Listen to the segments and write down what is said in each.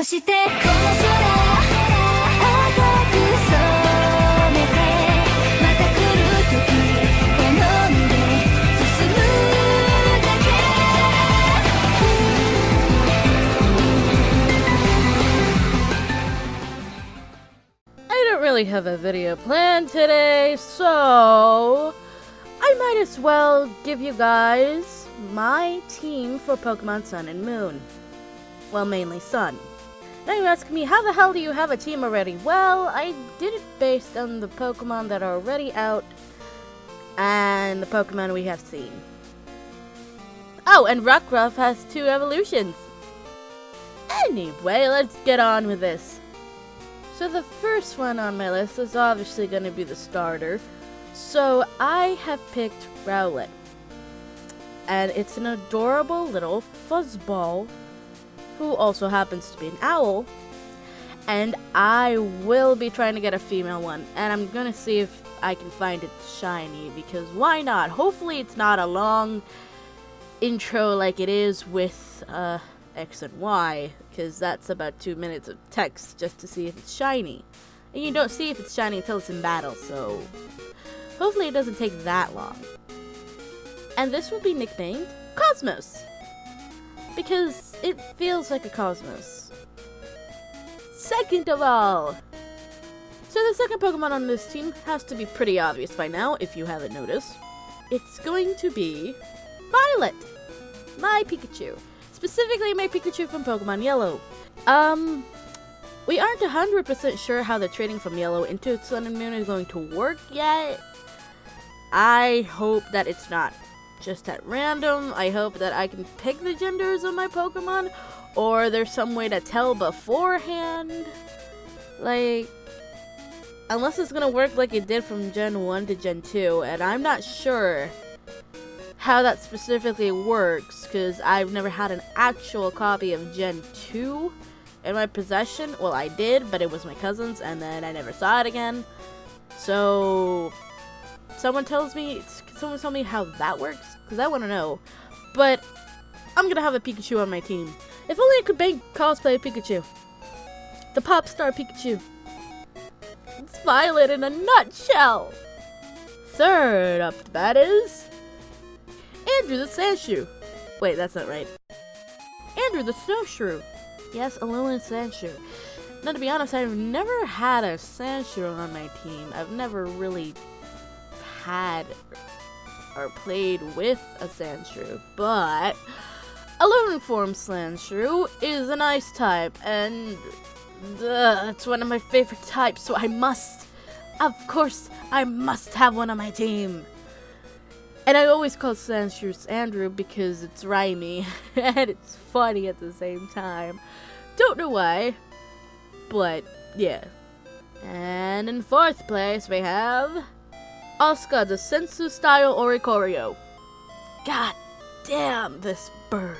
そしてこの空赤く染めてまた来る時好んで進むだけ I don't really have a video planned today, so I might as well give you guys my team for Pokemon Sun and Moon. Well, mainly Sun. Now you ask me, how the hell do you have a team already? Well, I did it based on the Pokemon that are already out and the Pokemon we have seen. Oh, and Rockruff has 2 evolutions. Anyway, let's get on with this. So the first one on my list is obviously going to be the starter. So I have picked Rowlet. And it's an adorable little fuzzball who also happens to be an owl. And I will be trying to get a female one. And I'm going to see if I can find it shiny, because why not? Hopefully it's not a long intro like it is with X and Y, because that's about 2 minutes of text just to see if it's shiny. And you don't see if it's shiny until it's in battle, so hopefully it doesn't take that long. And this will be nicknamed Cosmos, because it feels like a cosmos. Second of all, so the second Pokemon on this team has to be pretty obvious by now, if you haven't noticed. It's going to be Violet, my Pikachu. Specifically my Pikachu from Pokemon Yellow. We aren't 100% sure how the trading from Yellow into Sun and Moon is going to work yet. I hope that it's not just at random. I hope that I can pick the genders of my Pokemon, or there's some way to tell beforehand. Like, unless it's gonna work like it did from Gen 1 to Gen 2, and I'm not sure how that specifically works, because I've never had an actual copy of Gen 2 in my possession. Well, I did, but it was my cousin's, and then I never saw it again. So someone tell me how that works, because I want to know. But I'm gonna have a Pikachu on my team. If only I could make cosplay Pikachu, the pop star Pikachu. It's Violet in a nutshell. Third up, that is Andrew the Sandshrew. Wait, that's not right. Andrew the Snowshrew. Yes, Alolan Sandshrew. Now, to be honest, I've never had a Sandshrew on my team. I've never really had or played with a Sandshrew, but Alolan form Sandshrew is an ice type, and it's one of my favorite types, so I must have one on my team. And I always call Sandshrews Andrew because it's rhymey and it's funny at the same time. Don't know why, but yeah. And in 4th place we have Oscar the Sensu style Oricorio. God damn this bird.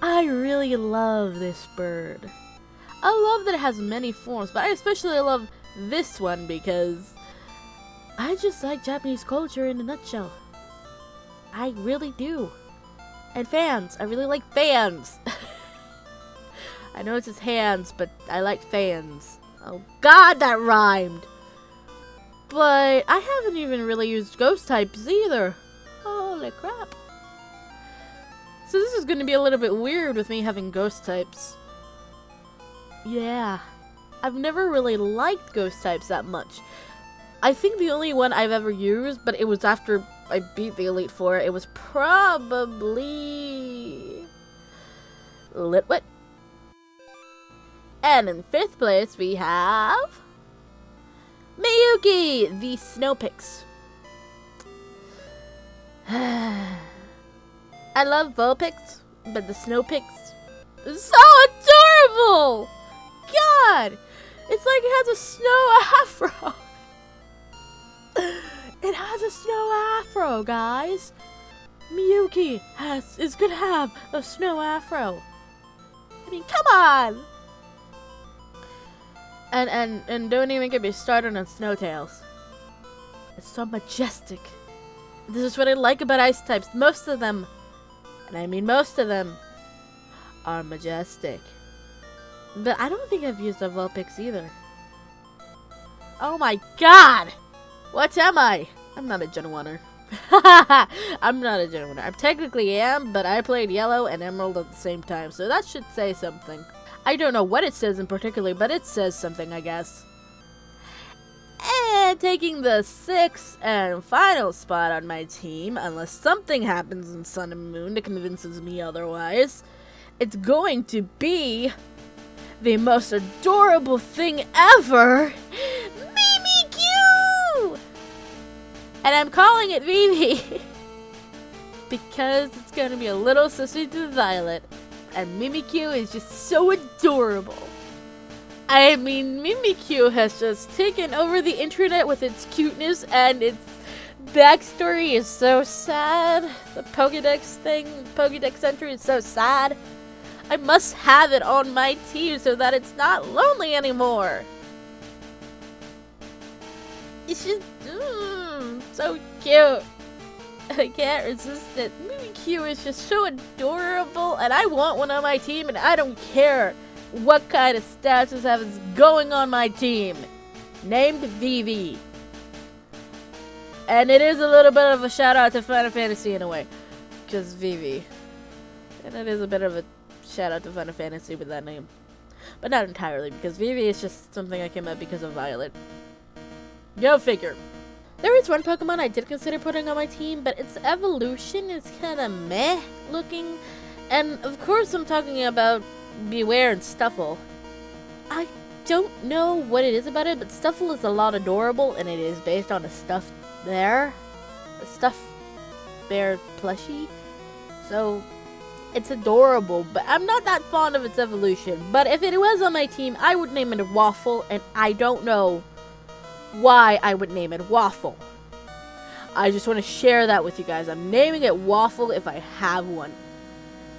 I really love this bird. I love that it has many forms, but I especially love this one because I just like Japanese culture in a nutshell. I really do. And fans. I really like fans. I know it's just hands, but I like fans. Oh god, that rhymed. But I haven't even really used ghost types either. Holy crap. So this is going to be a little bit weird with me having ghost types. Yeah. I've never really liked ghost types that much. I think the only one I've ever used, but it was after I beat the Elite Four, it was probably Litwit. And in 5th place we have Miyuki, the Snowpix. I love Vulpix, but the Snowpix is so adorable! God! It's like it has a snow afro! It has a snow afro, guys! Miyuki is gonna have a snow afro. I mean, come on! And don't even get me started on Snowtails. It's so majestic. This is what I like about ice types. Most of them, and I mean most of them, are majestic. But I don't think I've used a Vulpix either. Oh my god! What am I? I'm not a Gen 1er. I'm not a Gen 1er. I technically am, but I played Yellow and Emerald at the same time, so that should say something. I don't know what it says in particular, but it says something, I guess. And taking the 6th and final spot on my team, unless something happens in Sun and Moon that convinces me otherwise, it's going to be the most adorable thing ever, Mimikyu! And I'm calling it Vivi because it's going to be a little sister to Violet, and Mimikyu is just so adorable. I mean, Mimikyu has just taken over the internet with its cuteness, and its backstory is so sad. The Pokédex entry is so sad. I must have it on my team so that it's not lonely anymore. It's just, so cute. I can't resist it. Mimikyu is just so adorable, and I want one on my team, and I don't care what kind of status is going on my team. Named Vivi. And it is a little bit of a shout out to Final Fantasy in a way. Because Vivi. And it is a bit of a shout out to Final Fantasy with that name. But not entirely, because Vivi is just something I came up because of Violet. Go figure. There is one Pokemon I did consider putting on my team, but its evolution is kind of meh looking. And of course I'm talking about Beware and Stuffle. I don't know what it is about it, but Stuffle is a lot adorable, and it is based on a stuffed bear. A stuffed bear plushie. So it's adorable, but I'm not that fond of its evolution. But if it was on my team, I would name it Waffle, and I don't know why I would name it Waffle. I just want to share that with you guys. I'm naming it Waffle if I have one.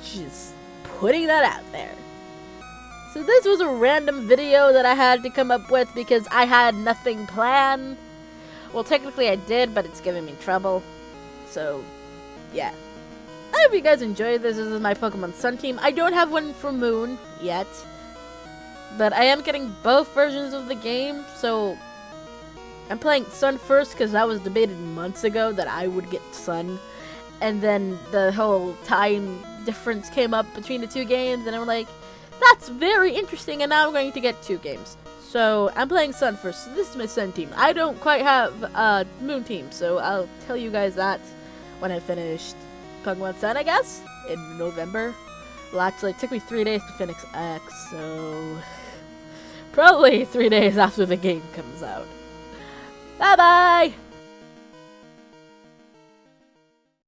Just putting that out there. So this was a random video that I had to come up with because I had nothing planned. Well, technically I did, but it's giving me trouble. So, yeah. I hope you guys enjoyed this. This is my Pokemon Sun team. I don't have one for Moon yet. But I am getting both versions of the game, so I'm playing Sun first because that was debated months ago that I would get Sun. And then the whole time difference came up between the two games, and I'm like, that's very interesting, and now I'm going to get 2 games. So I'm playing Sun first. So this is my Sun team. I don't quite have a Moon team, so I'll tell you guys that when I finish Pokemon Sun, I guess, in November. Well, actually, it took me 3 days to finish X, so probably 3 days after the game comes out. Bye-bye!